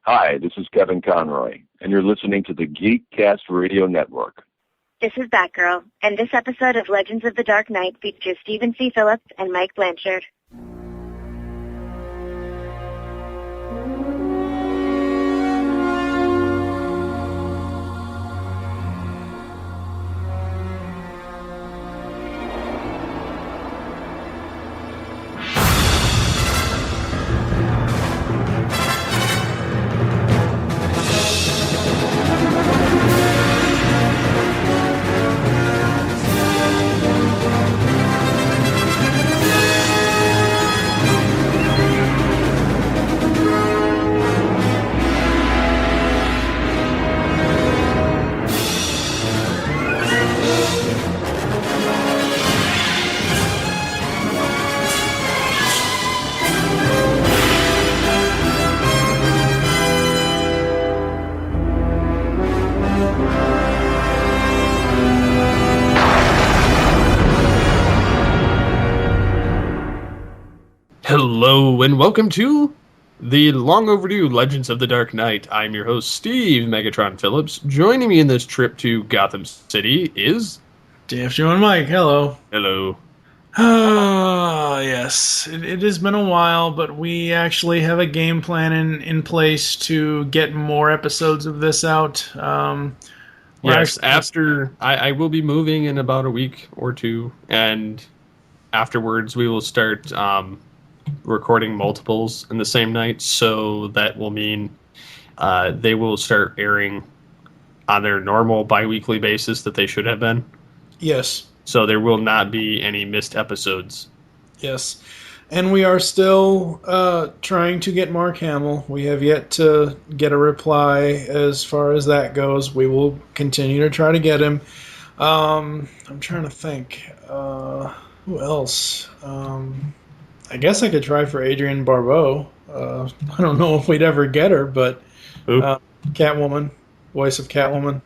Hi, this is Kevin Conroy, and you're listening to the GeekCast Radio Network. This is Batgirl, and this episode of Legends of the Dark Knight features Stephen C. Phillips and Mike Blanchard. Hello and welcome to the long overdue Legends of the Dark Knight. I'm your host, Steve Megatron Phillips. Joining me in this trip to Gotham City is... DFJ and Mike, hello. Hello. Yes, it has been a while, but we actually have a game plan in place to get more episodes of this out. Yes, after... I will be moving in about a week or two, and afterwards we will start... recording multiples in the same night, so that will mean they will start airing on their normal bi-weekly basis that they should have been. Yes. So there will not be any missed episodes. Yes. And we are still trying to get Mark Hamill. We have yet to get a reply as far as that goes. We will continue to try to get him. I'm trying to think. Who else? I guess I could try for Adrienne Barbeau. I don't know if we'd ever get her, but Catwoman, voice of Catwoman.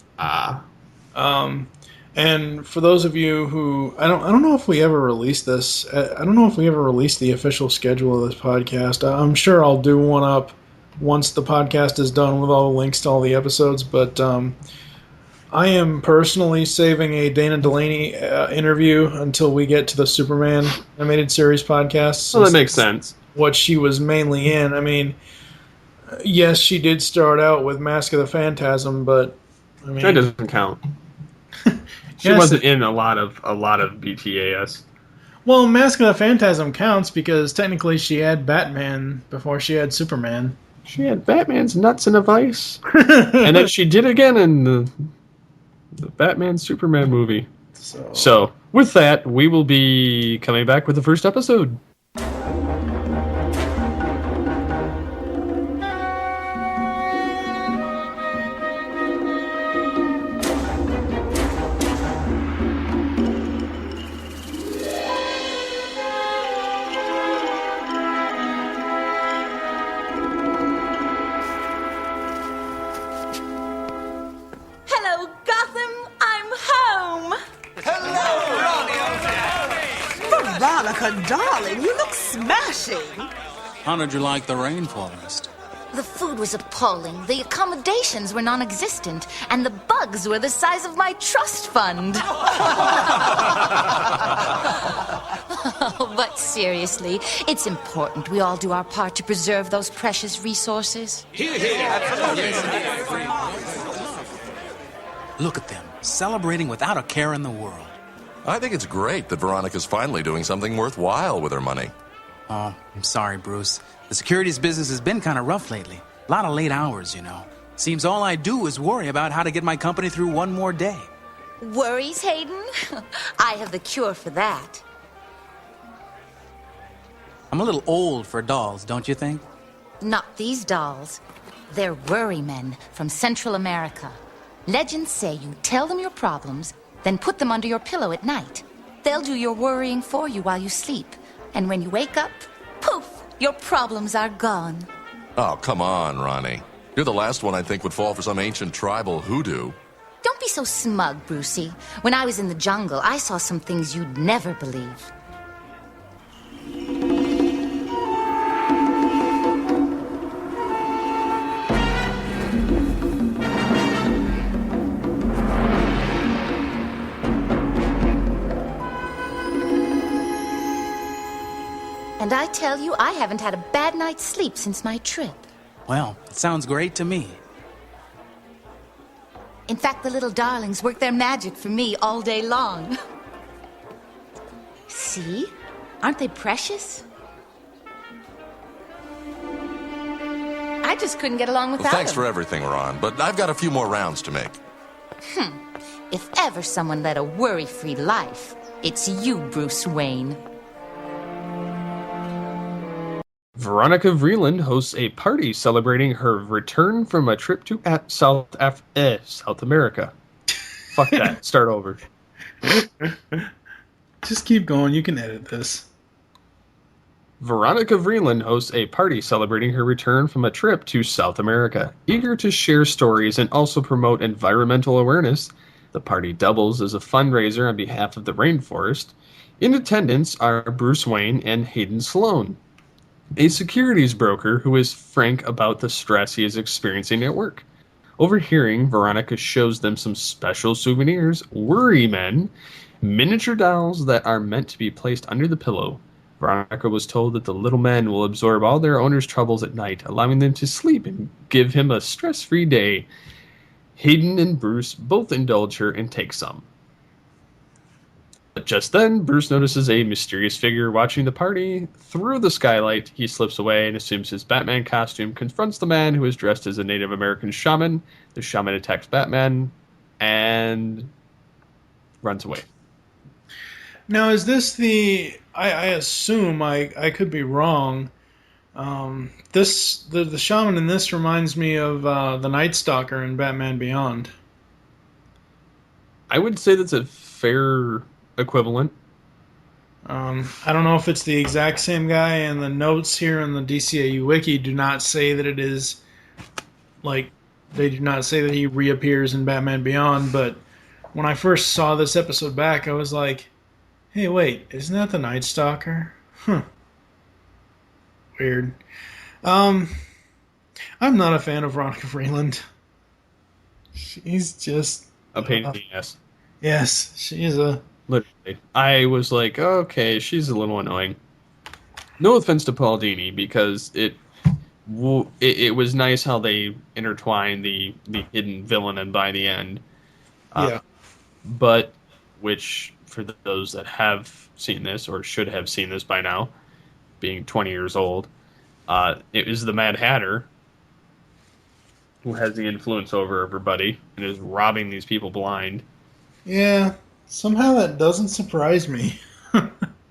And for those of you who I don't know if we ever released this. I don't know if we ever released the official schedule of this podcast. I'm sure I'll do one up once the podcast is done with all the links to all the episodes. But I am personally saving a Dana Delaney interview until we get to the Superman animated series podcast. Well, that makes sense. What she was mainly in. I mean, yes, she did start out with Mask of the Phantasm, but I mean, that doesn't count. She wasn't in a lot of BTAS. Well, Mask of the Phantasm counts because technically she had Batman before she had Superman. She had Batman's nuts in a vice, and then she did again in the Batman Superman movie. So, with that, we will be coming back with the first episode. Darling, you look smashing. How did you like the rainforest? The food was appalling, the accommodations were non-existent, and the bugs were the size of my trust fund. But seriously, it's important we all do our part to preserve those precious resources. Look at them, celebrating without a care in the world. I think it's great that Veronica's finally doing something worthwhile with her money. Oh, I'm sorry, Bruce. The securities business has been kind of rough lately. A lot of late hours, you know. Seems all I do is worry about how to get my company through one more day. Worries, Hayden? I have the cure for that. I'm a little old for dolls, don't you think? Not these dolls. They're worry men from Central America. Legends say you tell them your problems, then put them under your pillow at night. They'll do your worrying for you while you sleep. And when you wake up, poof, your problems are gone. Oh, come on, Ronnie. You're the last one I think would fall for some ancient tribal hoodoo. Don't be so smug, Brucey. When I was in the jungle, I saw some things you'd never believe. And I tell you, I haven't had a bad night's sleep since my trip. Well, it sounds great to me. In fact, the little darlings work their magic for me all day long. See? Aren't they precious? I just couldn't get along without Thanks them. for everything, Ron, but I've got a few more rounds to make. If ever someone led a worry-free life, it's you, Bruce Wayne. Veronica Vreeland hosts a party celebrating her return from a trip to South America. Fuck that. Start over. Just keep going. You can edit this. Veronica Vreeland hosts a party celebrating her return from a trip to South America. Eager to share stories and also promote environmental awareness, the party doubles as a fundraiser on behalf of the rainforest. In attendance are Bruce Wayne and Hayden Sloan, a securities broker who is frank about the stress he is experiencing at work. Overhearing, Veronica shows them some special souvenirs, worry men, miniature dolls that are meant to be placed under the pillow. Veronica was told that the little men will absorb all their owner's troubles at night, allowing them to sleep and give him a stress-free day. Hayden and Bruce both indulge her and take some. But just then, Bruce notices a mysterious figure watching the party. Through the skylight, he slips away and assumes his Batman costume, confronts the man who is dressed as a Native American shaman. The shaman attacks Batman and runs away. Now, is this the... I assume, I could be wrong. The shaman in this reminds me of the Night Stalker in Batman Beyond. I would say that's a fair equivalent. I don't know if it's the exact same guy, and the notes here in the DCAU wiki do not say that it is, like, they do not say that he reappears in Batman Beyond, but when I first saw this episode back, I was like, hey, wait, isn't that the Night Stalker? Huh. Weird. I'm not a fan of Veronica Vreeland. She's just... A pain in the ass. Yes, she is a... Literally. I was like, okay, she's a little annoying. No offense to Paul Dini, because it was nice how they intertwined the hidden villain and by the end. Yeah. But, which, for those that have seen this, or should have seen this by now, being 20 years old, it was the Mad Hatter who has the influence over everybody and is robbing these people blind. Yeah, somehow that doesn't surprise me.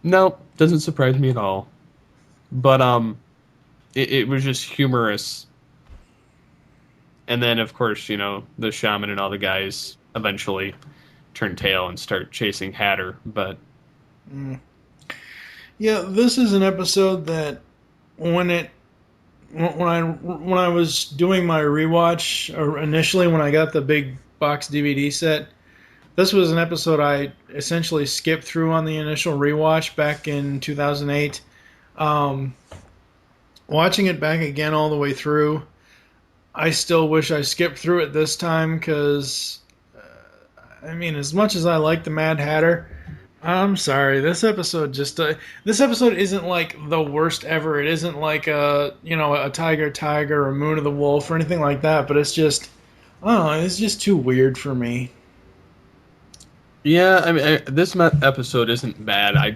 No, doesn't surprise me at all. But it was just humorous. And then, of course, the shaman and all the guys eventually turn tail and start chasing Hatter. But yeah, this is an episode that when I was doing my rewatch, or initially when I got the big box DVD set, this was an episode I essentially skipped through on the initial rewatch back in 2008. Watching it back again all the way through, I still wish I skipped through it this time because, as much as I like the Mad Hatter, I'm sorry, this episode isn't like the worst ever. It isn't like a Tiger or Moon of the Wolf or anything like that, but it's just, I don't know, it's just too weird for me. Yeah, this episode isn't bad. I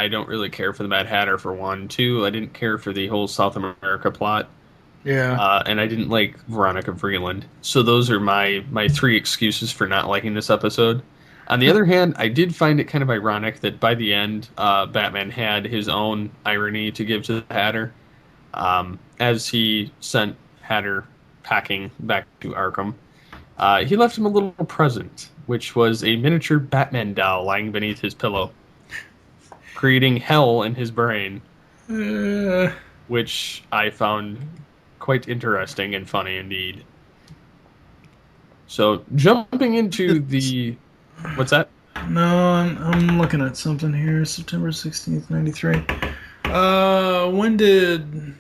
don't really care for the Mad Hatter, for one. Two, I didn't care for the whole South America plot. Yeah. And I didn't like Veronica Vreeland. So those are my three excuses for not liking this episode. On the other hand, I did find it kind of ironic that by the end, Batman had his own irony to give to the Hatter. As he sent Hatter packing back to Arkham, he left him a little present, which was a miniature Batman doll lying beneath his pillow, creating hell in his brain, which I found quite interesting and funny indeed. So, jumping into the... What's that? No, I'm looking at something here. September 16th, 93. When did...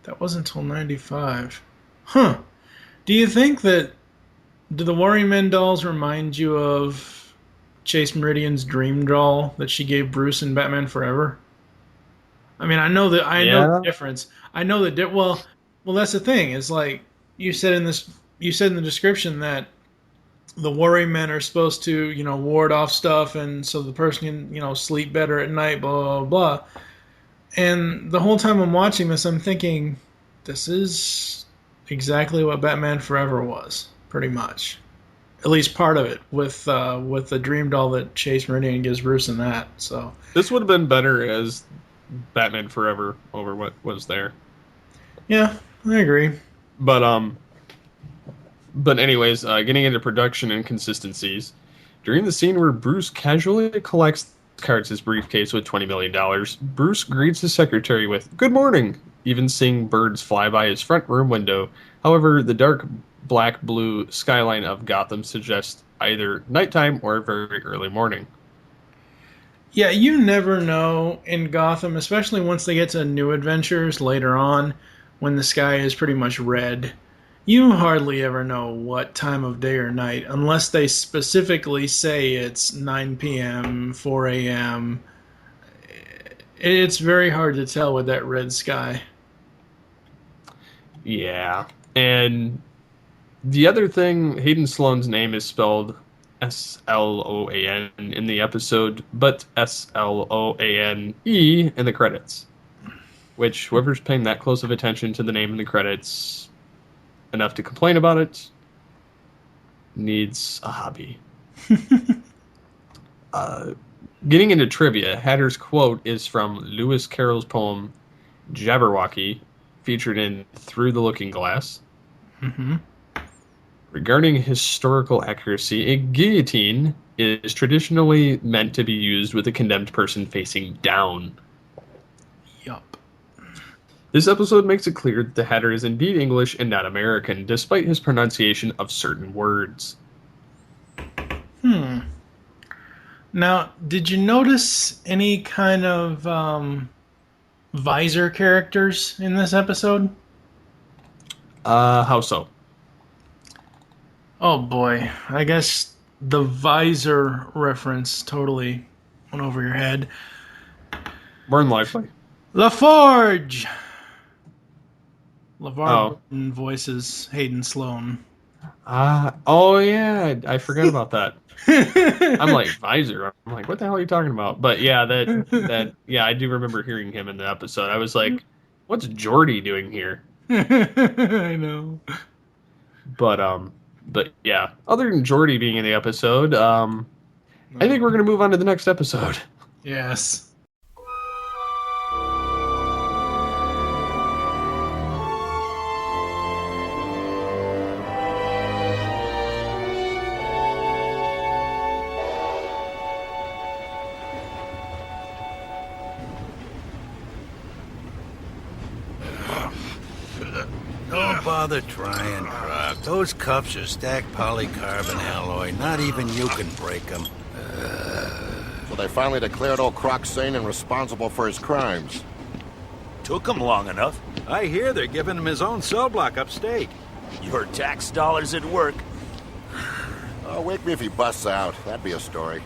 That wasn't until 95. Huh. Do you think that... Do the Worry Men dolls remind you of Chase Meridian's dream doll that she gave Bruce in Batman Forever? I mean, I know the difference. I know that. Well, that's the thing. Is like you said in the description that the worry men are supposed to, ward off stuff, and so the person can, sleep better at night. Blah blah blah. And the whole time I'm watching this, I'm thinking, this is exactly what Batman Forever was, pretty much. At least part of it, with the dream doll that Chase Meridian gives Bruce and that. So this would have been better as Batman Forever over what was there. Yeah, I agree. But anyways, getting into production inconsistencies. During the scene where Bruce casually collects his briefcase with $20 million, Bruce greets his secretary with, "Good morning," even seeing birds fly by his front room window. However, the dark black-blue skyline of Gotham suggests either nighttime or very early morning. Yeah, you never know in Gotham, especially once they get to new adventures later on, when the sky is pretty much red. You hardly ever know what time of day or night, unless they specifically say it's 9 p.m., 4 a.m. It's very hard to tell with that red sky. Yeah, and the other thing, Hayden Sloane's name is spelled S-L-O-A-N in the episode, but S-L-O-A-N-E in the credits. Which, whoever's paying that close of attention to the name in the credits enough to complain about it needs a hobby. Getting into trivia, Hatter's quote is from Lewis Carroll's poem Jabberwocky, featured in Through the Looking Glass. Mm-hmm. Regarding historical accuracy, a guillotine is traditionally meant to be used with a condemned person facing down. Yup. This episode makes it clear that the Hatter is indeed English and not American, despite his pronunciation of certain words. Now, did you notice any kind of visor characters in this episode? How so? Oh boy, I guess the visor reference totally went over your head. More than likely. LaForge! LeVar Burton voices Hayden Sloane. Oh yeah, I forgot about that. I'm like, visor. I'm like, what the hell are you talking about? But yeah, yeah, I do remember hearing him in the episode. I was like, what's Geordi doing here? I know. But yeah, other than Geordi being in the episode, I think we're gonna move on to the next episode. Yes. Don't bother trying, Croc. Those cuffs are stacked polycarbon alloy. Not even you can break them. So they finally declared old Croc sane and responsible for his crimes. Took him long enough. I hear they're giving him his own cell block upstate. Your tax dollars at work. Oh, wake me if he busts out. That'd be a story.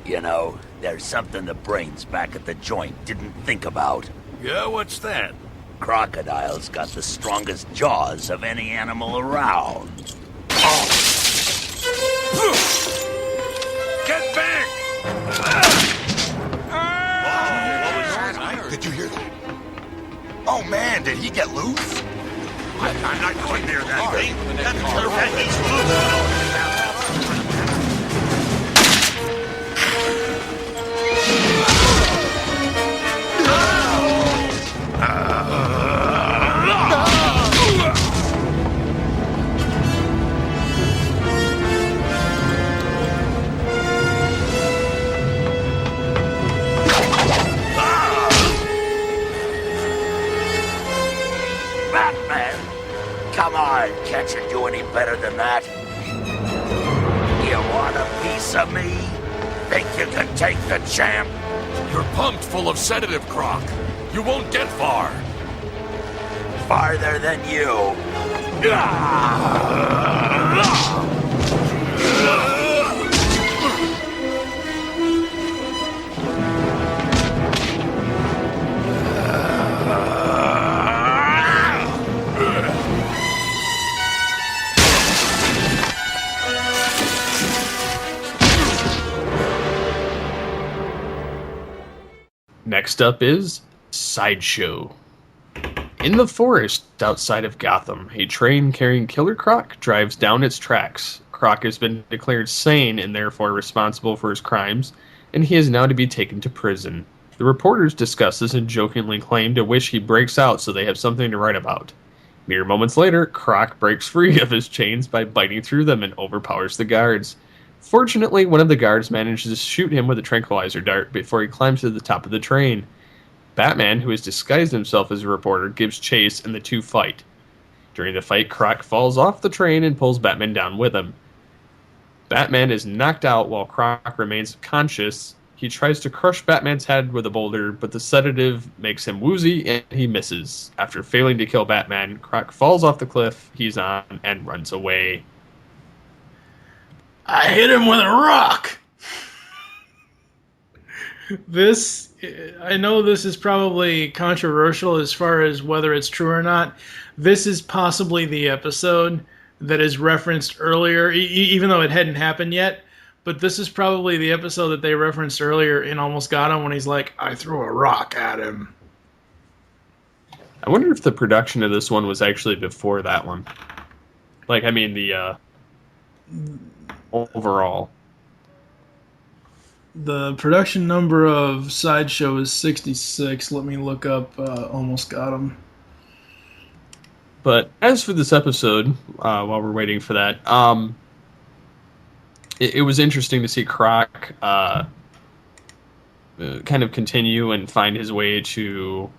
You know, there's something the brains back at the joint didn't think about. Yeah, what's that? Crocodiles got the strongest jaws of any animal around. Get back! Did you hear that? Oh man, did he get loose? I'm not going near that thing. He's loose. Batman, come on, can't you do any better than that? You want a piece of me? Think you can take the champ? You're pumped full of sedative, Croc. You won't get far. Farther than you. Next up is Sideshow. In the forest outside of Gotham, a train carrying Killer Croc drives down its tracks. Croc has been declared sane and therefore responsible for his crimes, and he is now to be taken to prison. The reporters discuss this and jokingly claim to wish he breaks out so they have something to write about. Mere moments later, Croc breaks free of his chains by biting through them and overpowers the guards. Fortunately, one of the guards manages to shoot him with a tranquilizer dart before he climbs to the top of the train. Batman, who has disguised himself as a reporter, gives chase and the two fight. During the fight, Croc falls off the train and pulls Batman down with him. Batman is knocked out while Croc remains conscious. He tries to crush Batman's head with a boulder, but the sedative makes him woozy and he misses. After failing to kill Batman, Croc falls off the cliff he's on and runs away. I hit him with a rock! This, I know this is probably controversial as far as whether it's true or not. This is possibly the episode that is referenced earlier, even though it hadn't happened yet. But this is probably the episode that they referenced earlier in Almost Got Him when he's like, I threw a rock at him. I wonder if the production of this one was actually before that one. Like, I mean, the overall. The production number of Sideshow is 66. Let me look up Almost Got Him. But as for this episode, while we're waiting for that, it was interesting to see Croc kind of continue and find his way to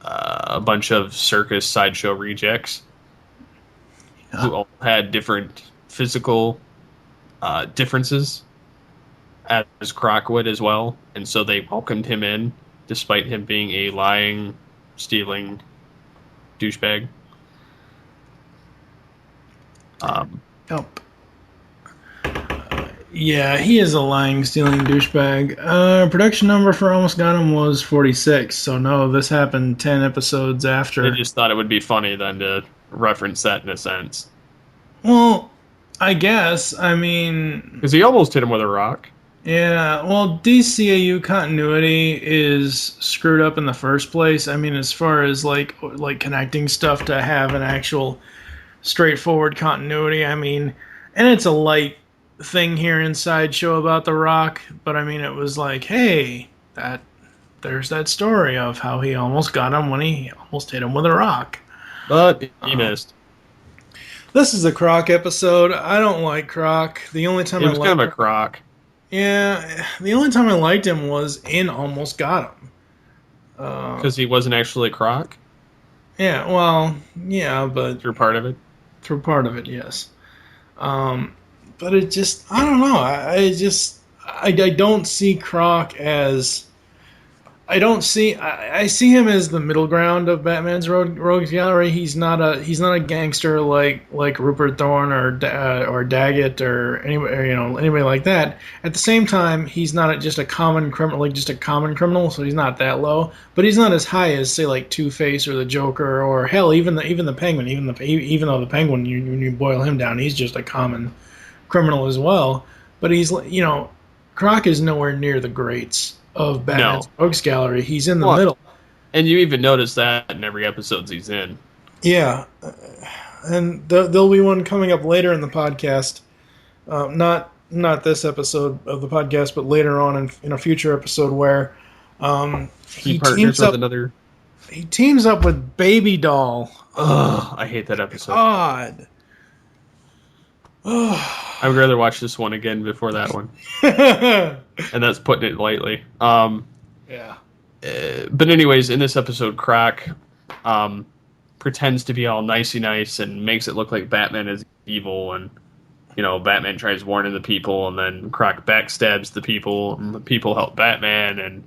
a bunch of circus sideshow rejects who all had different physical differences, as Croc would as well. And so they welcomed him in, despite him being a lying, stealing douchebag. Yeah, he is a lying, stealing douchebag. Production number for Almost Got Him was 46, so no, this happened 10 episodes after. I just thought it would be funny then to reference that in a sense. Well, I guess, I mean... Because he almost hit him with a rock. Yeah, well, DCAU continuity is screwed up in the first place. I mean, as far as, like connecting stuff to have an actual straightforward continuity, I mean, and it's a light thing here in Sideshow about The Rock, but I mean, it was like, hey, there's that story of how he almost got him when he almost hit him with a rock. But he missed. This is a Croc episode. I don't like Croc. The only time he was kind of a Croc. Yeah, the only time I liked him was in Almost Got Him. Because he wasn't actually Croc? Yeah, well, yeah, but... Through part of it? Through part of it, yes. But it just, I don't know. I don't see Croc as... I see him as the middle ground of Batman's rogues gallery. He's not a gangster like Rupert Thorne or Daggett or anybody like that. At the same time, he's not just a common criminal, so he's not that low. But he's not as high as, say, like Two-Face or the Joker or hell, even the Penguin. Even though the Penguin, when you boil him down, he's just a common criminal as well. But he's, Croc is nowhere near the greats of Batman's rogues gallery. He's in the middle. And you even notice that in every episode he's in. Yeah. And there'll be one coming up later in the podcast. Not this episode of the podcast, but later on in a future episode where he teams up with Baby Doll. Ugh, I hate that episode. God. I would rather watch this one again before that one. And that's putting it lightly. Yeah. But anyways, in this episode, Croc pretends to be all nicey nice and makes it look like Batman is evil, and Batman tries warning the people, and then Croc backstabs the people, and the people help Batman, and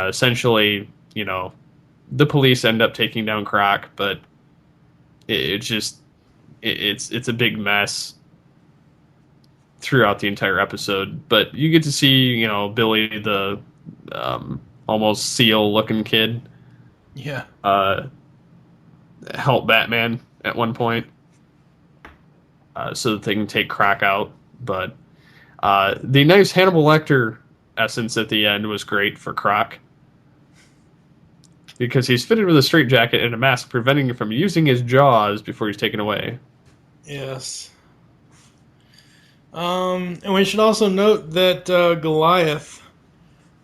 essentially, the police end up taking down Croc, but it's a big mess throughout the entire episode. But you get to see, Billy, the almost seal-looking kid, help Batman at one point so that they can take Croc out. But the nice Hannibal Lecter essence at the end was great for Croc. because he's fitted with a straitjacket and a mask preventing him from using his jaws before he's taken away. Yes. And we should also note that Goliath,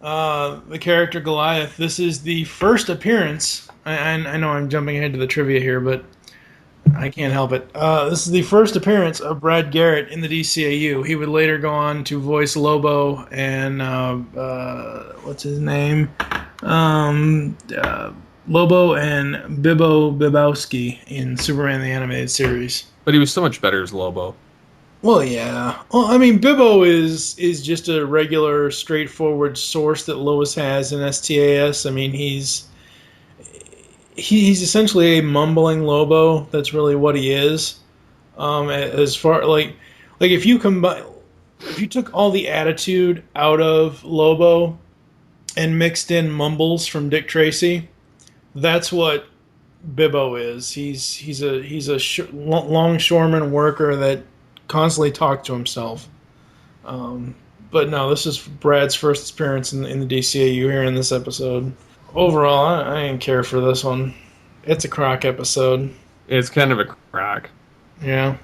the character Goliath, this is the first appearance. I know I'm jumping ahead to the trivia here, but I can't help it. This is the first appearance of Brad Garrett in the DCAU. He would later go on to voice Lobo and what's his name? Lobo and Bibbo Bibowski in Superman the Animated Series. But he was so much better as Lobo. Well, yeah. Well, I mean, Bibbo is just a regular, straightforward source that Lois has in STAS. I mean, he's essentially a mumbling Lobo. That's really what he is. As far like if you took all the attitude out of Lobo and mixed in mumbles from Dick Tracy, that's what Bibbo is. He's a longshoreman worker that constantly talks to himself. But no, this is Brad's first appearance in the DCAU here in this episode. Overall, I didn't care for this one. It's a crock episode. It's kind of a crock. Yeah.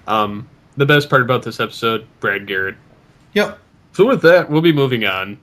The best part about this episode, Brad Garrett. Yep. So with that, we'll be moving on.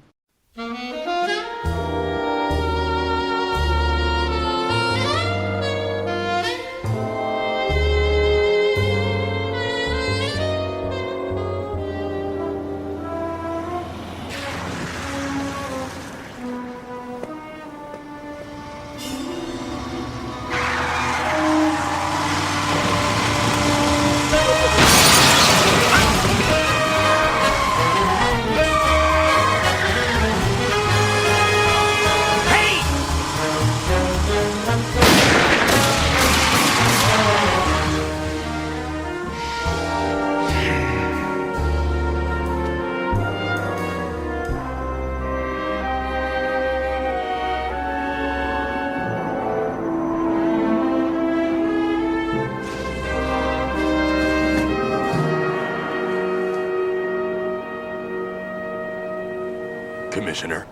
Commissioner?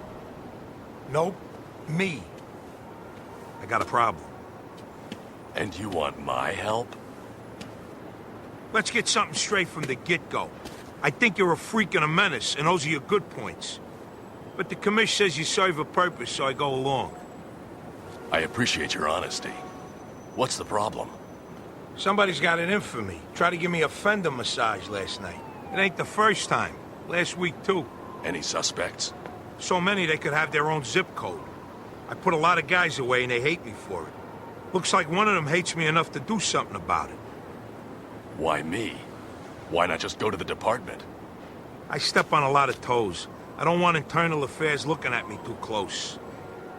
Nope. Me. I got a problem. And you want my help? Let's get something straight from the get-go. I think you're a freak and a menace, and those are your good points. But the commish says you serve a purpose, so I go along. I appreciate your honesty. What's the problem? Somebody's got it in for me. Tried to give me a fender massage last night. It ain't the first time. Last week, too. Any suspects? So many they could have their own zip code. I put a lot of guys away and they hate me for it. Looks like one of them hates me enough to do something about it. Why me? Why not just go to the department? I step on a lot of toes. I don't want internal affairs looking at me too close.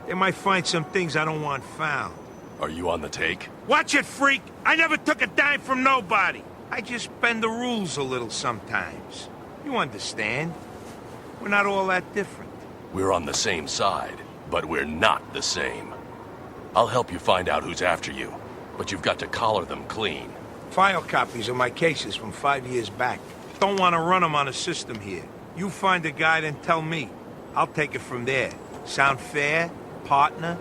They might find some things I don't want found. Are you on the take? Watch it, freak! I never took a dime from nobody. I just bend the rules a little sometimes. You understand? We're not all that different. We're on the same side, but we're not the same. I'll help you find out who's after you, but you've got to collar them clean. File copies of my cases from 5 years back. Don't want to run them on a system here. You find a guy, then tell me. I'll take it from there. Sound fair, partner?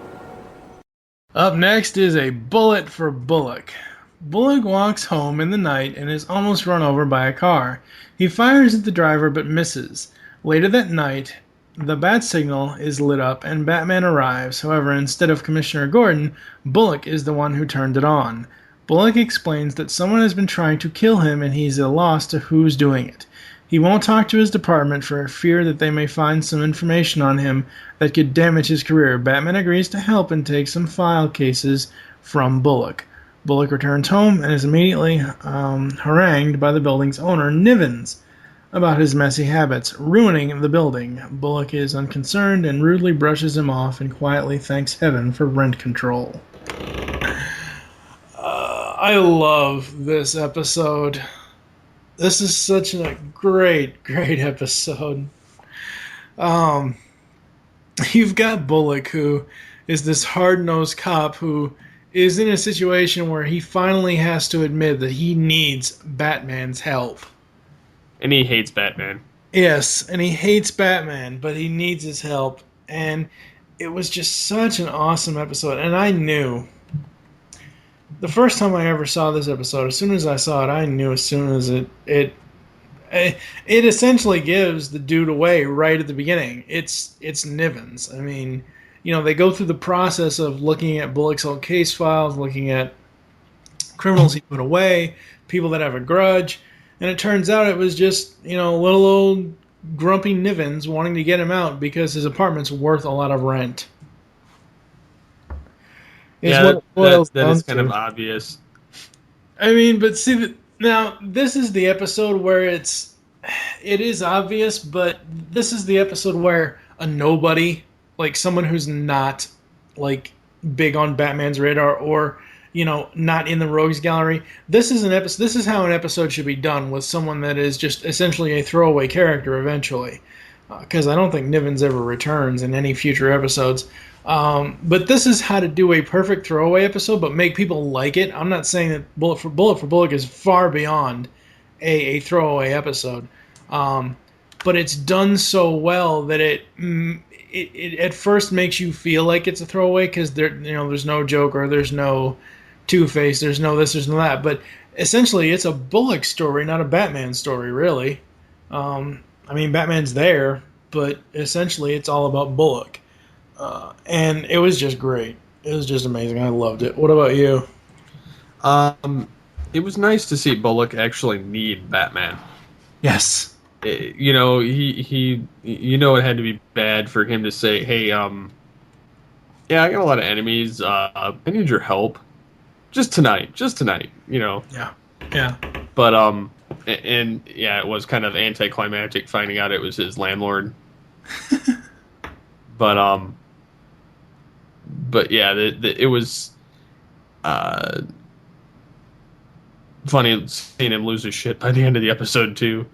Up next is a bullet for Bullock. Bullock walks home in the night and is almost run over by a car. He fires at the driver but misses. Later that night, the bat signal is lit up and Batman arrives. However, instead of Commissioner Gordon, Bullock is the one who turned it on. Bullock explains that someone has been trying to kill him and he's at a loss to who's doing it. He won't talk to his department for fear that they may find some information on him that could damage his career. Batman agrees to help and take some file cases from Bullock. Bullock returns home and is immediately harangued by the building's owner, Nivens, about his messy habits, ruining the building. Bullock is unconcerned and rudely brushes him off and quietly thanks heaven for rent control. I love this episode. This is such a great episode. You've got Bullock, who is this hard-nosed cop who is in a situation where he finally has to admit that he needs Batman's help. And he hates Batman. Yes, and he hates Batman, but he needs his help. And it was just such an awesome episode, and I knew the first time I ever saw this episode, as soon as I saw it, I knew as soon as it essentially gives the dude away right at the beginning. It's Nivens. I mean, they go through the process of looking at Bullock's old case files, looking at criminals he put away, people that have a grudge, and it turns out it was just, little old grumpy Nivens wanting to get him out because his apartment's worth a lot of rent. That is kind of obvious. I mean, but see, now this is the episode where it is obvious, but this is the episode where a nobody, like someone who's not like big on Batman's radar or not in the rogues gallery. This is how an episode should be done, with someone that is just essentially a throwaway character eventually, because I don't think Nivens ever returns in any future episodes. But this is how to do a perfect throwaway episode, but make people like it. I'm not saying that Bullet for Bullock is far beyond a throwaway episode, but it's done so well that it at first makes you feel like it's a throwaway because there's no Joker, there's no Two-Face, there's no this, there's no that. But essentially, it's a Bullock story, not a Batman story, really. I mean, Batman's there, but essentially, it's all about Bullock. And it was just great. It was just amazing. I loved it. What about you? It was nice to see Bullock actually need Batman. Yes. He it had to be bad for him to say, "Hey, I got a lot of enemies. I need your help, just tonight. Yeah. But it was kind of anticlimactic finding out it was his landlord. But yeah, it was funny seeing him lose his shit by the end of the episode too.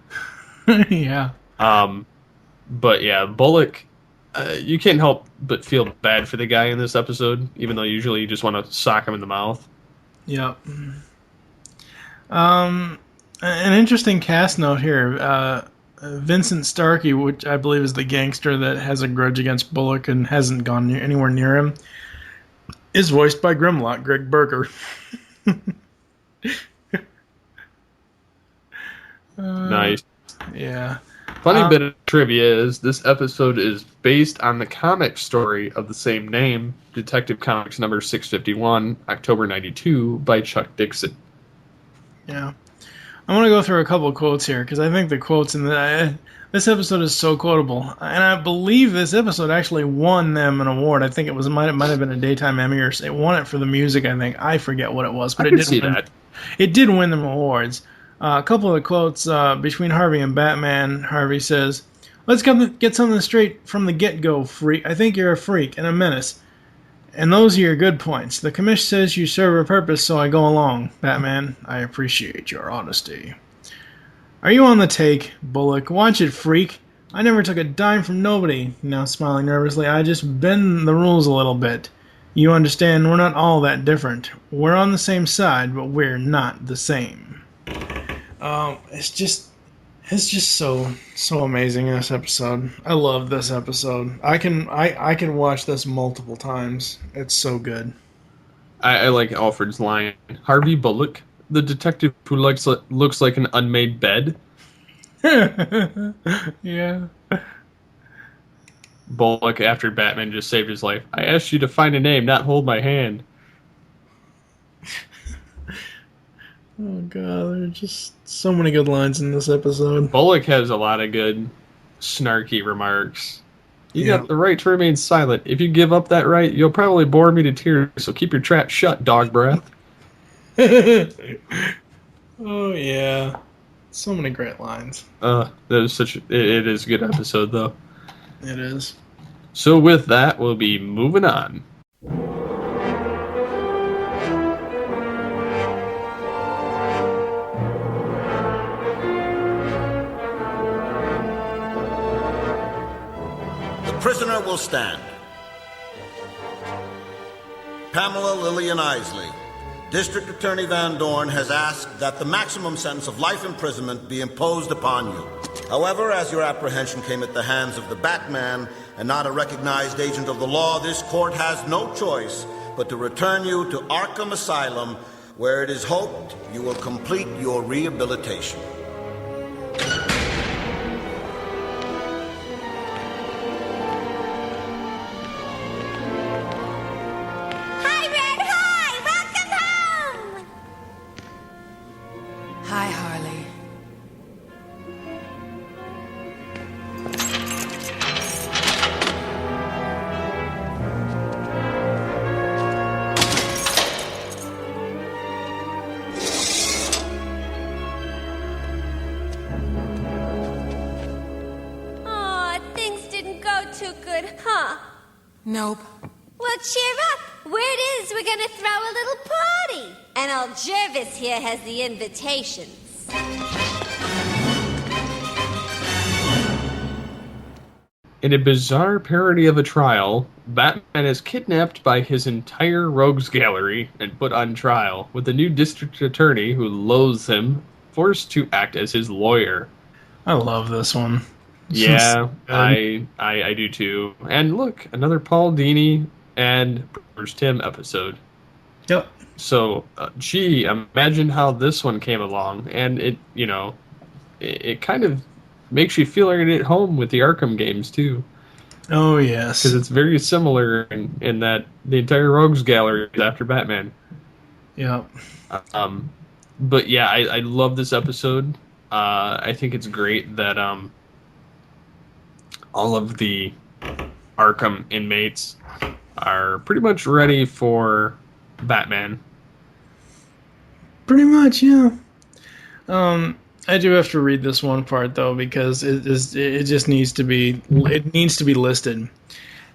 Yeah. But yeah, Bullock, you can't help but feel bad for the guy in this episode, even though usually you just want to sock him in the mouth. Yeah. An interesting cast note here. Vincent Starkey, which I believe is the gangster that has a grudge against Bullock and hasn't gone anywhere near him, is voiced by Grimlock, Greg Berger. Nice. Yeah. Funny bit of trivia is this episode is based on the comic story of the same name, Detective Comics number 651, October 92, by Chuck Dixon. Yeah. I want to go through a couple of quotes here, because I think the quotes in this episode is so quotable. And I believe this episode actually won them an award. I think it might have been a daytime Emmy, or it won it for the music, I think. I forget what it was, but it did win them awards. A couple of quotes between Harvey and Batman. Harvey says, "Let's get something straight from the get-go, freak. I think you're a freak and a menace. And those are your good points. The commish says you serve a purpose, so I go along. Batman, I appreciate your honesty. Are you on the take, Bullock? Watch it, freak. I never took a dime from nobody." Now smiling nervously, "I just bend the rules a little bit. You understand, we're not all that different. We're on the same side, but we're not the same." It's just so amazing in this episode. I love this episode. I can watch this multiple times. It's so good. I like Alfred's line. Harvey Bullock, the detective who looks like an unmade bed. Yeah. Bullock, after Batman just saved his life. "I asked you to find a name, not hold my hand." Oh god, there are just so many good lines in this episode. Bullock has a lot of good, snarky remarks. "You got the right to remain silent. If you give up that right, you'll probably bore me to tears, so keep your trap shut, dog breath." Oh yeah. So many great lines. That is it is a good episode, though. It is. So with that, we'll be moving on. Prisoner will stand. Pamela Lillian Isley, District Attorney Van Dorn has asked that the maximum sentence of life imprisonment be imposed upon you. However, as your apprehension came at the hands of the Batman and not a recognized agent of the law, this court has no choice but to return you to Arkham Asylum, where it is hoped you will complete your rehabilitation. Hi, Red! Hi! Welcome home! Hi, Harley. Aw, things didn't go too good, huh? Nope. Well, cheer up. Word is we're gonna throw a little party. And old Jervis here has the invitations. In a bizarre parody of a trial, Batman is kidnapped by his entire rogues gallery and put on trial, with a new district attorney who loathes him forced to act as his lawyer. I love this one. Yeah, I do too. And look, another Paul Dini and Bruce Timm episode. Yep. So, gee, imagine how this one came along, and it kind of makes you feel like you're at home with the Arkham games too. Oh yes, because it's very similar in that the entire rogues gallery is after Batman. Yep. But yeah, I love this episode. I think it's great that all of the Arkham inmates are pretty much ready for Batman. Pretty much, yeah. I do have to read this one part though because it just needs to be listed.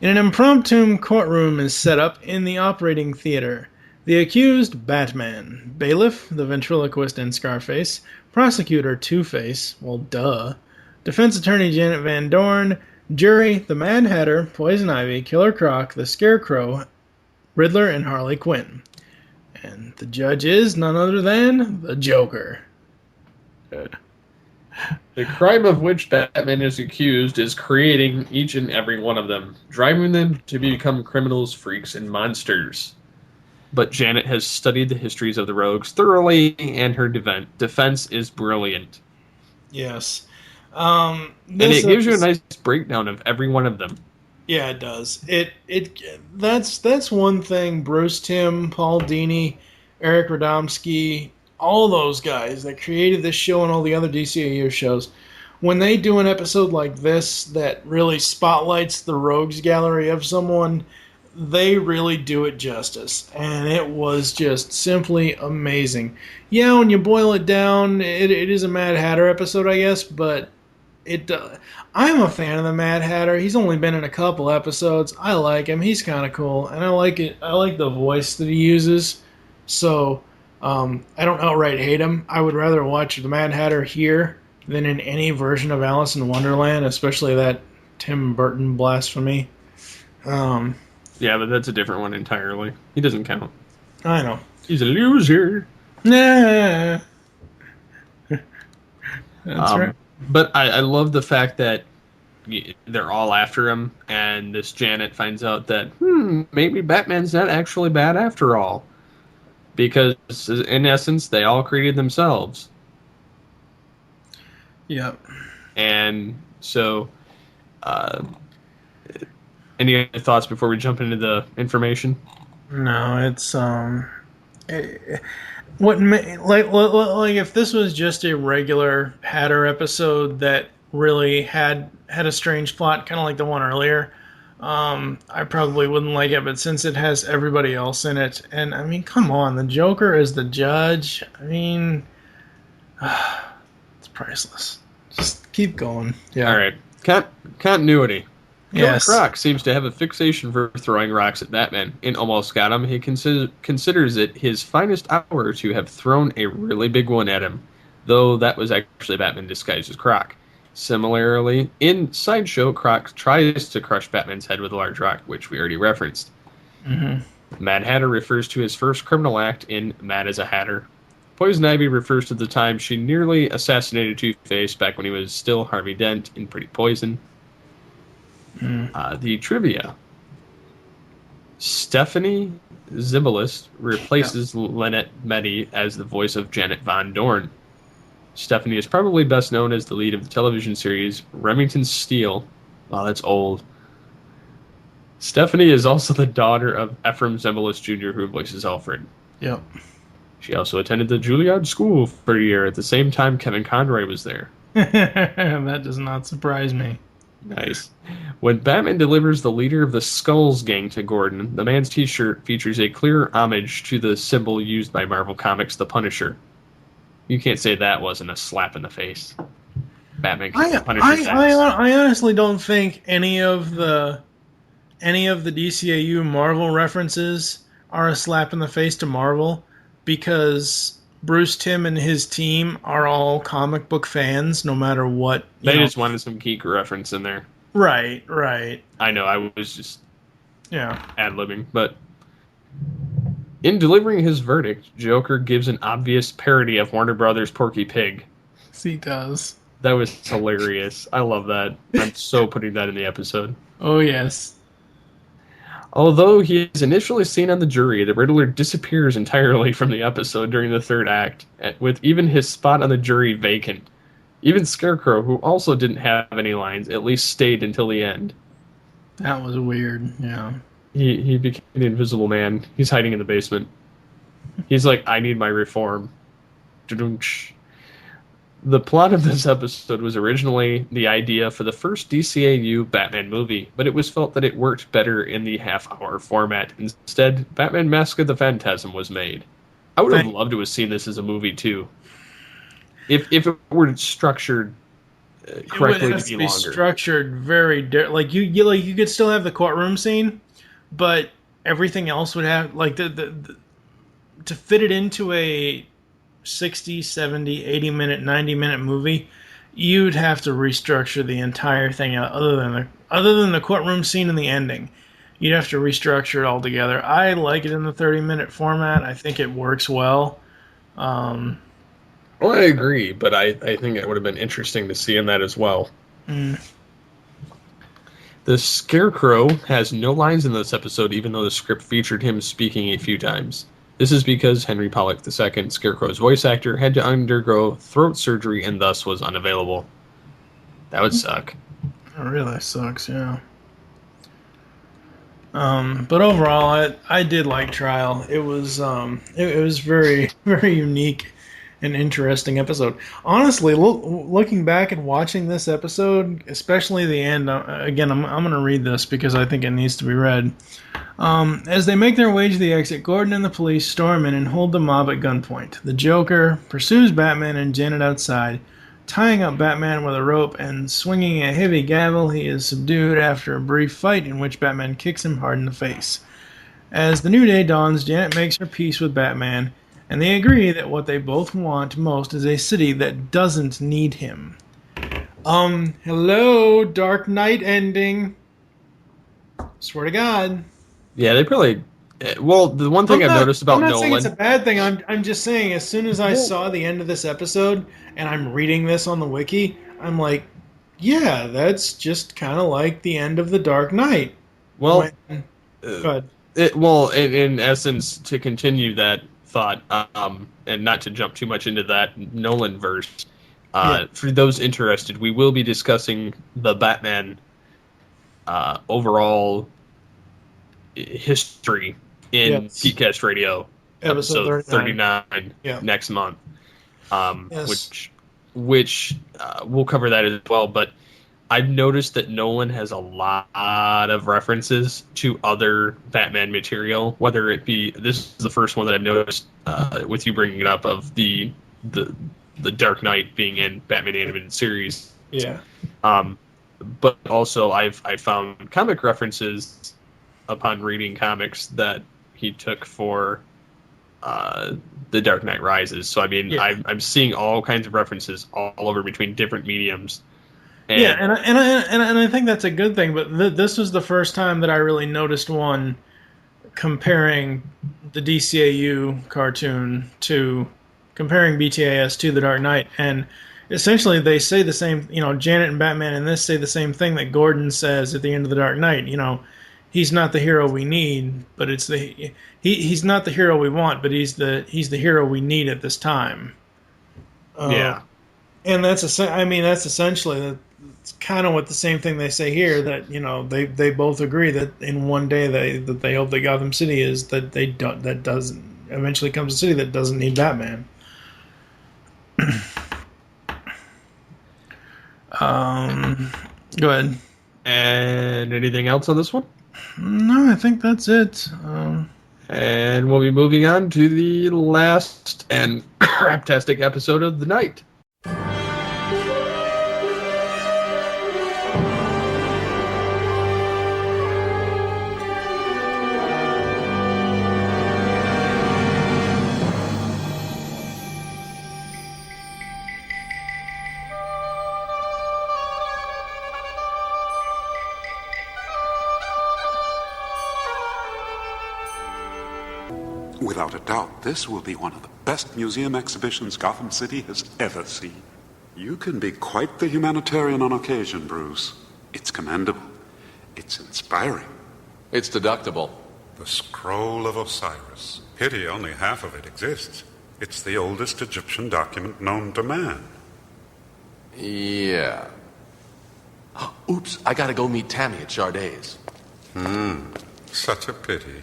In an impromptu courtroom is set up in the operating theater. The accused, Batman, bailiff, the ventriloquist and Scarface, prosecutor, Two-Face, well, duh, defense attorney Janet Van Dorn, jury, the Mad Hatter, Poison Ivy, Killer Croc, the Scarecrow, Riddler, and Harley Quinn. And the judge is none other than the Joker. The crime of which Batman is accused is creating each and every one of them, driving them to become criminals, freaks, and monsters. But Janet has studied the histories of the rogues thoroughly, and her defense is brilliant. Yes. And it gives you a nice breakdown of every one of them. Yeah, it does. That's one thing Bruce Timm, Paul Dini, Eric Radomski, all those guys that created this show and all the other DCAU shows, when they do an episode like this that really spotlights the rogues gallery of someone, they really do it justice. And it was just simply amazing. Yeah, when you boil it down, it is a Mad Hatter episode, I guess, but I'm a fan of the Mad Hatter. He's only been in a couple episodes. I like him. He's kind of cool, and I like it. I like the voice that he uses. So I don't outright hate him. I would rather watch the Mad Hatter here than in any version of Alice in Wonderland, especially that Tim Burton blasphemy. Yeah, but that's a different one entirely. He doesn't count. I know. He's a loser. Nah. That's right. But I love the fact that they're all after him, and this Janet finds out that, maybe Batman's not actually bad after all. Because, in essence, they all created themselves. Yep. And so, any other thoughts before we jump into the information? No, it's like if this was just a regular Hatter episode that really had a strange plot, kind of like the one earlier, I probably wouldn't like it. But since it has everybody else in it, and I mean, come on, the Joker is the judge. I mean, it's priceless. Just keep going. Yeah. All right. Continuity. Yes. Killer Croc seems to have a fixation for throwing rocks at Batman. In Almost Got Him, he considers it his finest hour to have thrown a really big one at him, though that was actually Batman disguised as Croc. Similarly, in Sideshow, Croc tries to crush Batman's head with a large rock, which we already referenced. Mm-hmm. Mad Hatter refers to his first criminal act in Mad as a Hatter. Poison Ivy refers to the time she nearly assassinated Two-Face back when he was still Harvey Dent in Pretty Poison. The trivia. Stephanie Zibelis replaces Lynette Meddy as the voice of Janet Von Dorn. Stephanie is probably best known as the lead of the television series Remington Steele. Wow, that's old. Stephanie is also the daughter of Ephraim Zimbalist Jr., who voices Alfred. Yep. She also attended the Juilliard School for a year at the same time Kevin Conroy was there. That does not surprise me. Nice. When Batman delivers the leader of the Skulls gang to Gordon, the man's t-shirt features a clear homage to the symbol used by Marvel Comics, the Punisher. You can't say that wasn't a slap in the face. Batman Punisher's I honestly don't think any of the DCAU Marvel references are a slap in the face to Marvel, because Bruce Timm and his team are all comic book fans, no matter what. They just wanted some geek reference in there. Right. I know, I was just ad-libbing, but in delivering his verdict, Joker gives an obvious parody of Warner Brothers' Porky Pig. Yes, he does. That was hilarious. I love that. I'm so putting that in the episode. Oh, yes. Although he is initially seen on the jury, the Riddler disappears entirely from the episode during the third act, with even his spot on the jury vacant. Even Scarecrow, who also didn't have any lines, at least stayed until the end. That was weird, yeah. He became the Invisible Man. He's hiding in the basement. He's like, I need my reform. The plot of this episode was originally the idea for the first DCAU Batman movie, but it was felt that it worked better in the half-hour format. Instead, Batman Mask of the Phantasm was made. I would have loved to have seen this as a movie, too. If it were structured correctly, it would be structured very you could still have the courtroom scene, but everything else would have to fit it into a 60, 70, 80 minute, 90 minute movie. You'd have to restructure the entire thing other than the courtroom scene and the ending. You'd have to restructure it all together. I like it in the 30-minute format. I think it works well. Well, I agree, but I think it would have been interesting to see in that as well. The Scarecrow has no lines in this episode, even though the script featured him speaking a few times. This is because Henry Pollock II, Scarecrow's voice actor, had to undergo throat surgery and thus was unavailable. That would suck. It really sucks, yeah. But overall, I did like Trial. It was very, very unique and interesting episode. Honestly, looking back and watching this episode, especially the end, again, I'm going to read this because I think it needs to be read. As they make their way to the exit, Gordon and the police storm in and hold the mob at gunpoint. The Joker pursues Batman and Janet outside, tying up Batman with a rope and swinging a heavy gavel. He is subdued after a brief fight in which Batman kicks him hard in the face. As the new day dawns, Janet makes her peace with Batman, and they agree that what they both want most is a city that doesn't need him. Hello, Dark Knight ending. Swear to God. Yeah, they probably... Well, the one thing I've noticed about Nolan... I'm not saying it's a bad thing. I'm just saying, as soon as I saw the end of this episode, and I'm reading this on the wiki, I'm like, yeah, that's just kind of like the end of The Dark Knight. Well, go ahead. In essence, to continue that thought, and not to jump too much into that Nolan verse, for those interested, we will be discussing the Batman overall history in GeekCast Radio, episode 39 next month, which we'll cover that as well. But I've noticed that Nolan has a lot of references to other Batman material, whether it be, this is the first one that I've noticed with you bringing it up, of the Dark Knight being in Batman animated series. Yeah. But also I've found comic references upon reading comics that he took for The Dark Knight Rises. So I mean, I'm seeing all kinds of references all over between different mediums. And I think that's a good thing. But this was the first time that I really noticed one comparing the DCAU cartoon to comparing BTAS to The Dark Knight, and essentially they say the same. Janet and Batman in this say the same thing that Gordon says at the end of The Dark Knight. He's not the hero we need, but he's not the hero we want, but he's the hero we need at this time. Yeah, and that's essentially it's kind of what the same thing they say here, that they both agree that in one day they hope that Gotham City is that eventually comes a city that doesn't need Batman. Go ahead. And anything else on this one? No, I think that's it. And we'll be moving on to the last and craptastic episode of the night. Without a doubt, this will be one of the best museum exhibitions Gotham City has ever seen. You can be quite the humanitarian on occasion, Bruce. It's commendable. It's inspiring. It's deductible. The Scroll of Osiris. Pity only half of it exists. It's the oldest Egyptian document known to man. Yeah. Oops, I gotta go meet Tammy at Chardet's. Such a pity.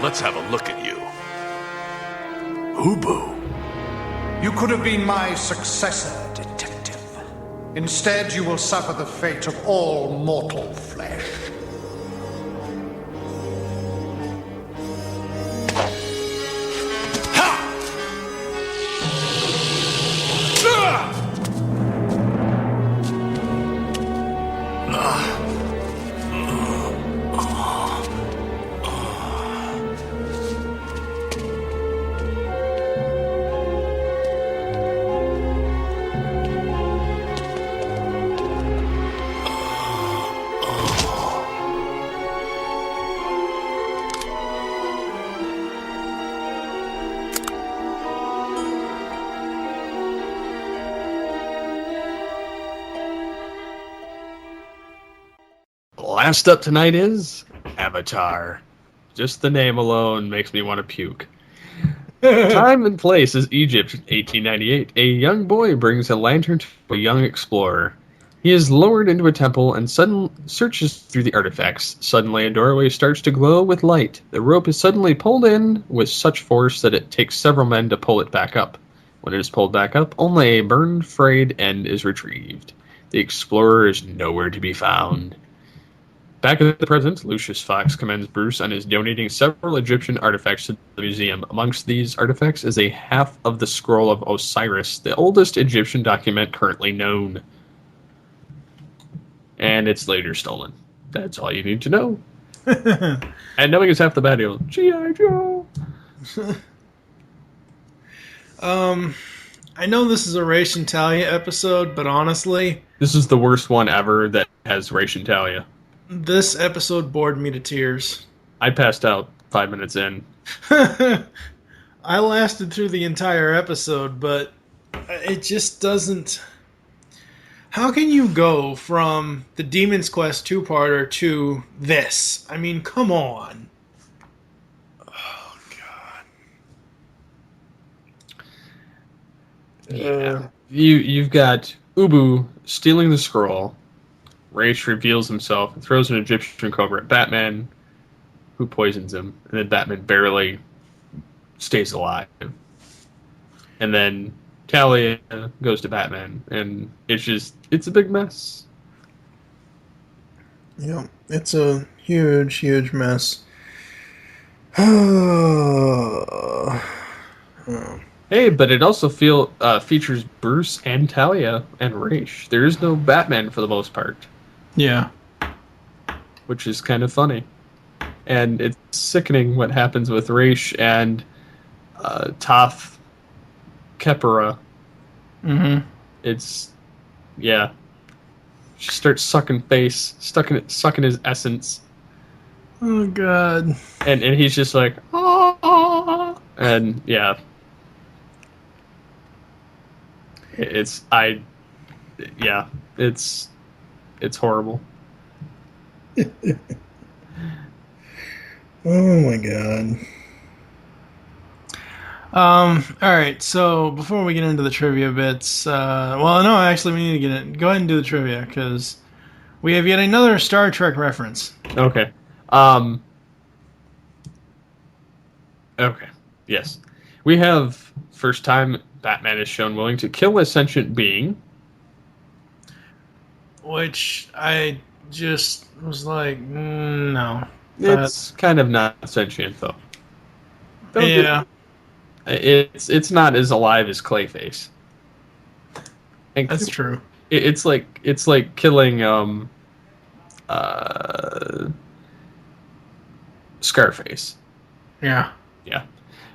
Let's have a look at you. Ubu. You could have been my successor, detective. Instead, you will suffer the fate of all mortal flesh. Last up tonight is Avatar. Just the name alone makes me want to puke. Time and place is Egypt, 1898. A young boy brings a lantern to a young explorer. He is lowered into a temple and suddenly searches through the artifacts. Suddenly, a doorway starts to glow with light. The rope is suddenly pulled in with such force that it takes several men to pull it back up. When it is pulled back up, only a burned, frayed end is retrieved. The explorer is nowhere to be found. Back at the present, Lucius Fox commends Bruce on his donating several Egyptian artifacts to the museum. Amongst these artifacts is a half of the Scroll of Osiris, the oldest Egyptian document currently known. And it's later stolen. That's all you need to know. And knowing is half the battle. G.I. Joe! I know this is a Ration Talia episode, but honestly... This is the worst one ever that has Ration Talia. This episode bored me to tears. I passed out 5 minutes in. I lasted through the entire episode, but it just doesn't... How can you go from the Demon's Quest two-parter to this? I mean, come on. Oh, God. Yeah. You've got Ubu stealing the scroll. Ra's reveals himself and throws an Egyptian cobra at Batman, who poisons him, and then Batman barely stays alive. And then Talia goes to Batman, and it's a big mess. Yeah, it's a huge, huge mess. Hey, but it also features Bruce and Talia and Raish. There is no Batman for the most part. Yeah. Which is kind of funny. And it's sickening what happens with Raish and Toth Kepera. Mm-hmm. It's, yeah. She starts sucking sucking his essence. Oh, God. And he's just like, oh. And, yeah. It's horrible. Oh my god. Alright, so before we get into the trivia bits, actually we need to go ahead and do the trivia, because we have yet another Star Trek reference. Okay. Okay. Yes. We have first time Batman is shown willing to kill a sentient being. Which I just was like, no. It's kind of not sentient, though. Yeah. It's not as alive as Clayface. And that's true. It's like killing Scarface. Yeah. Yeah.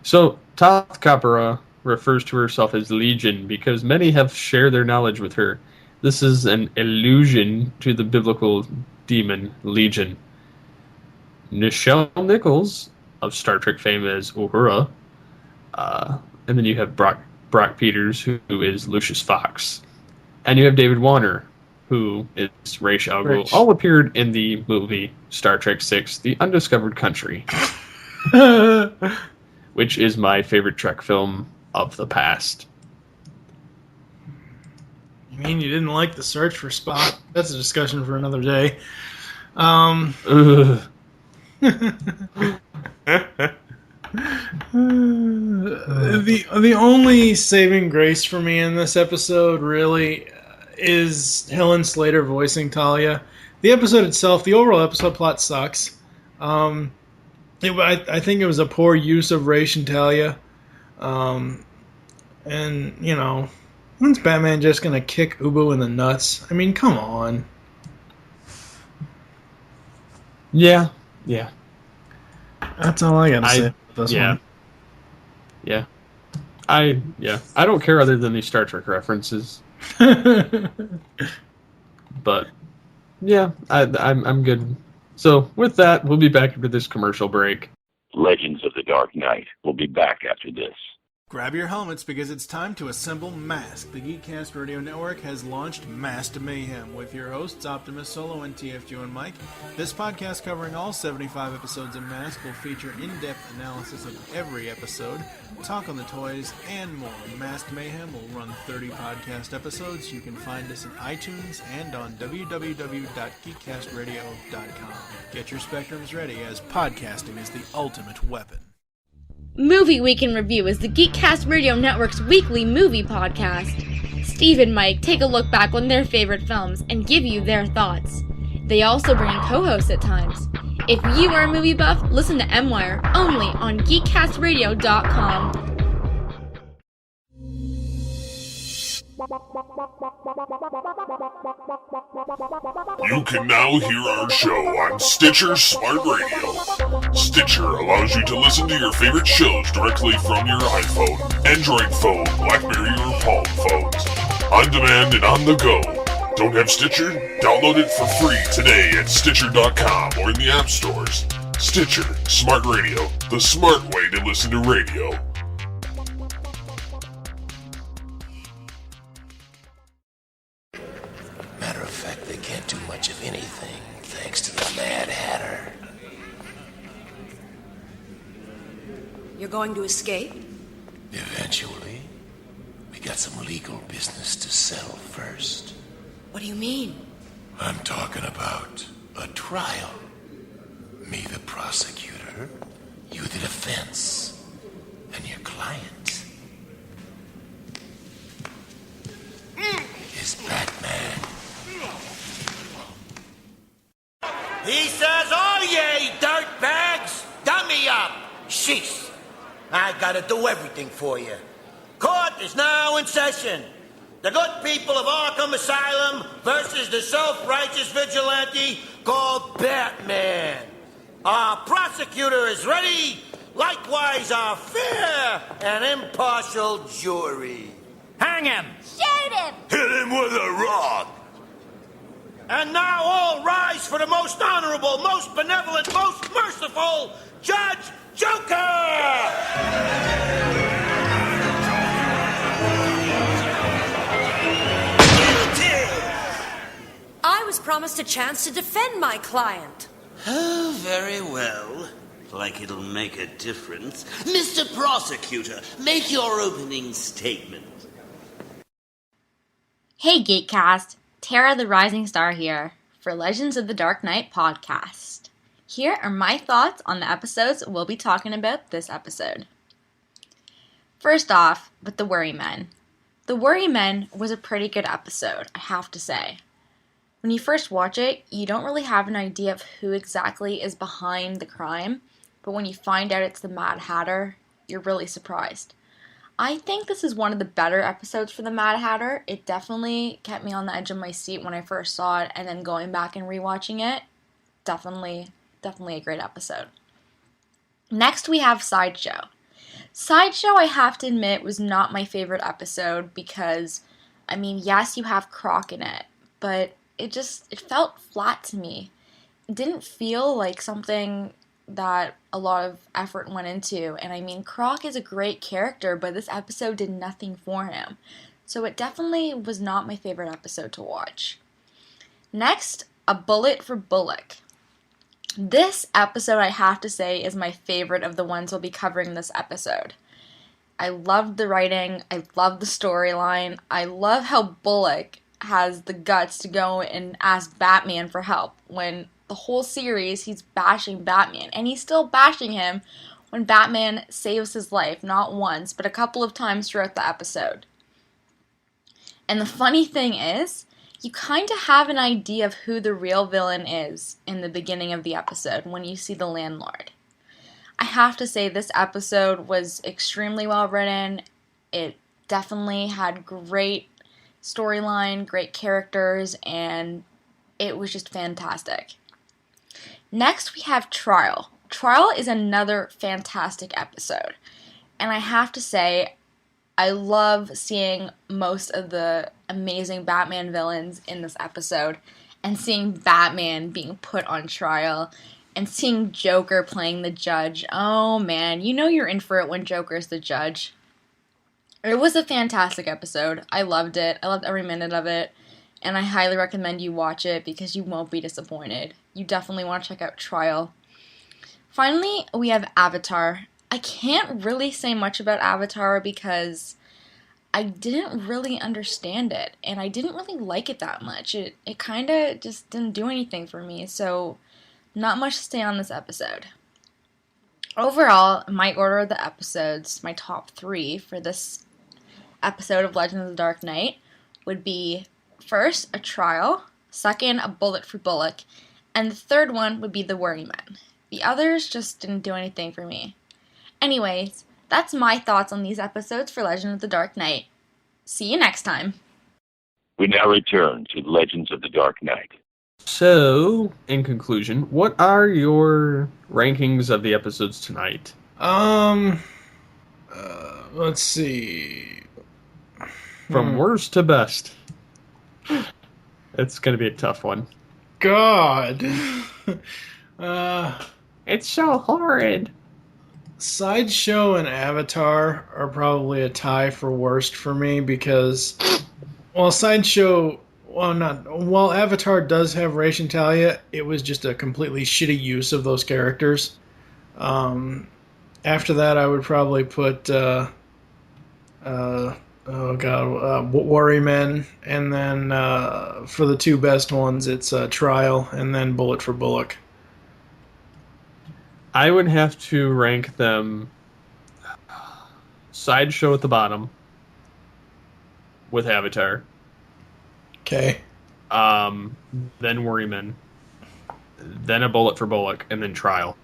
So Toth Kepera refers to herself as Legion because many have shared their knowledge with her. This is an allusion to the biblical demon Legion. Nichelle Nichols of Star Trek fame as Uhura, and then you have Brock Peters, who is Lucius Fox, and you have David Warner, who is Ra's al Ghul. All appeared in the movie Star Trek VI: The Undiscovered Country, which is my favorite Trek film of the past. You mean you didn't like The Search for Spock? That's a discussion for another day. The only saving grace for me in this episode really is Helen Slater voicing Talia. The episode itself, the overall episode plot sucks. I think it was a poor use of Raish and Talia. And, you know, when's Batman just going to kick Ubu in the nuts? I mean, come on. Yeah. That's all I got to say about this one. Yeah. I don't care other than these Star Trek references. But, yeah, I'm good. So, with that, we'll be back after this commercial break. Legends of the Dark Knight. We'll be back after this. Grab your helmets because it's time to assemble Mask. The GeekCast Radio Network has launched Masked Mayhem with your hosts Optimus Solo and TFG and Mike. This podcast covering all 75 episodes of Mask will feature in-depth analysis of every episode, talk on the toys, and more. Masked Mayhem will run 30 podcast episodes. You can find us in iTunes and on www.geekcastradio.com. Get your spectrums ready as podcasting is the ultimate weapon. Movie Week in Review is the GeekCast Radio Network's weekly movie podcast. Steve and Mike take a look back on their favorite films and give you their thoughts. They also bring in co-hosts at times. If you are a movie buff, listen to M-Wire only on geekcastradio.com. You can now hear our show on Stitcher Smart Radio. Stitcher allows you to listen to your favorite shows directly from your iPhone, Android phone, BlackBerry, or Palm phones. On demand and on the go. Don't have Stitcher? Download it for free today at Stitcher.com or in the app stores. Stitcher Smart Radio, the smart way to listen to radio. Matter of fact, they can't do much of anything, thanks to the Mad Hatter. You're going to escape? Eventually. We got some legal business to settle first. What do you mean? I'm talking about a trial. Me, the prosecutor, you, the defense, and your client. Jeez, I gotta do everything for you. Court is now in session. The good people of Arkham Asylum versus the self-righteous vigilante called Batman. Our prosecutor is ready, likewise our fair and impartial jury. Hang him! Shoot him! Hit him with a rock! And now all rise for the most honorable, most benevolent, most merciful Judge Joker! I was promised a chance to defend my client. Oh, very well. Like it'll make a difference. Mr. Prosecutor, make your opening statement. Hey GeekCast, Tara the Rising Star here for Legends of the Dark Knight podcast. Here are my thoughts on the episodes we'll be talking about this episode. First off, with the Worry Men. The Worry Men was a pretty good episode, I have to say. When you first watch it, you don't really have an idea of who exactly is behind the crime, but when you find out it's the Mad Hatter, you're really surprised. I think this is one of the better episodes for the Mad Hatter. It definitely kept me on the edge of my seat when I first saw it, and then going back and rewatching it, definitely a great episode. Next we have Sideshow. Sideshow, I have to admit, was not my favorite episode because, yes, you have Croc in it, but it felt flat to me. It didn't feel like something that a lot of effort went into. And Croc is a great character, but this episode did nothing for him. So it definitely was not my favorite episode to watch. Next, A Bullet for Bullock. This episode, I have to say, is my favorite of the ones we'll be covering this episode. I loved the writing. I loved the storyline. I love how Bullock has the guts to go and ask Batman for help when the whole series he's bashing Batman, and he's still bashing him when Batman saves his life, not once, but a couple of times throughout the episode. And the funny thing is, you kind of have an idea of who the real villain is in the beginning of the episode when you see the landlord. I have to say this episode was extremely well written. It definitely had great storyline, great characters, and it was just fantastic. Next, we have Trial. Trial is another fantastic episode, and I have to say, I love seeing most of the amazing Batman villains in this episode, and seeing Batman being put on trial, and seeing Joker playing the judge. Oh man, you know you're in for it when Joker's the judge. It was a fantastic episode. I loved it. I loved every minute of it. And I highly recommend you watch it because you won't be disappointed. You definitely want to check out Trial. Finally, we have Avatar. I can't really say much about Avatar because I didn't really understand it. And I didn't really like it that much. It kind of just didn't do anything for me. So, not much to say on this episode. Overall, my order of the episodes, my top 3 for this episode of Legends of the Dark Knight would be first, A Trial, second, A Bullet for Bullock, and the third one would be The Worry Men. The others just didn't do anything for me. Anyways, that's my thoughts on these episodes for Legends of the Dark Knight. See you next time. We now return to Legends of the Dark Knight. So, in conclusion, what are your rankings of the episodes tonight? Let's see. From worst to best. It's going to be a tough one. God. It's so horrid. Sideshow and Avatar are probably a tie for worst for me because, while Avatar does have Ra's al Talia, it was just a completely shitty use of those characters. After that, I would probably put Worry Men, and then for the two best ones, it's Trial, and then Bullet for Bullock. I would have to rank them Sideshow at the bottom with Avatar. Okay. Then Worry Men, then A Bullet for Bullock, and then Trial.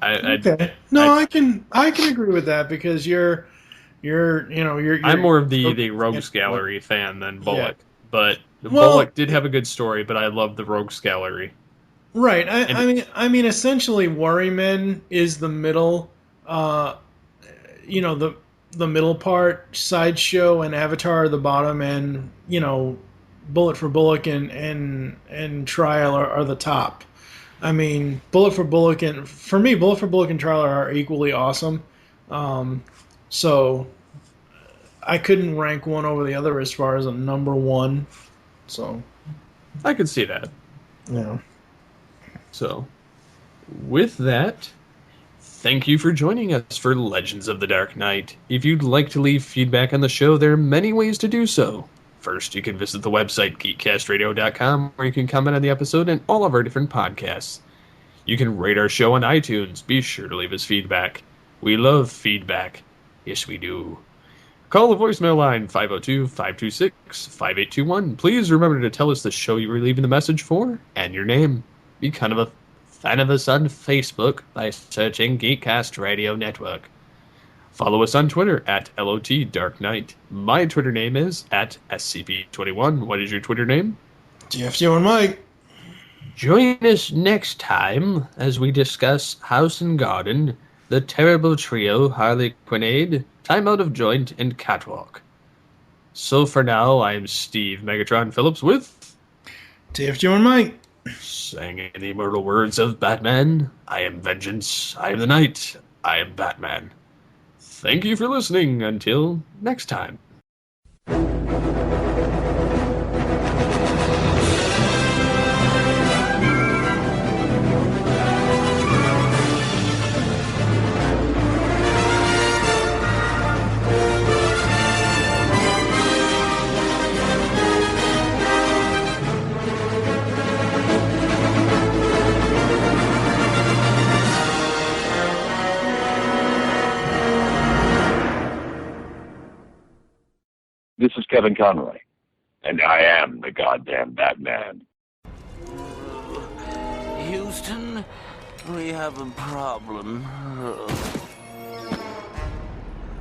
Okay. I can agree with that because you're I'm more of the Rogues Gallery fan than Bullock, but Bullock did have a good story. But I love the Rogues Gallery. Right. I mean, essentially, Worrymen is the middle, the middle part. Sideshow and Avatar are the bottom, and Bullet for Bullock and Trial are the top. I mean, Bullet for Bullock and Trial are equally awesome. So I couldn't rank one over the other as far as a number one. So I could see that. Yeah. So, with that, thank you for joining us for Legends of the Dark Knight. If you'd like to leave feedback on the show, there are many ways to do so. First, you can visit the website geekcastradio.com, where you can comment on the episode and all of our different podcasts. You can rate our show on iTunes. Be sure to leave us feedback. We love feedback. Yes, we do. Call the voicemail line 502-526-5821. Please remember to tell us the show you were leaving the message for and your name. Be kind of a fan of us on Facebook by searching GeekCast Radio Network. Follow us on Twitter at LOT Dark Knight. My Twitter name is at SCP21. What is your Twitter name? GFJ and Mike. Join us next time as we discuss House and Garden, The Terrible Trio, Harley Quinade, Time Out of Joint, and Catwalk. So for now, I am Steve Megatron Phillips with TFJ and Mike. Saying in the immortal words of Batman, I am vengeance, I am the night, I am Batman. Thank you for listening. Until next time. This is Kevin Conroy, and I am the goddamn Batman. Houston, we have a problem.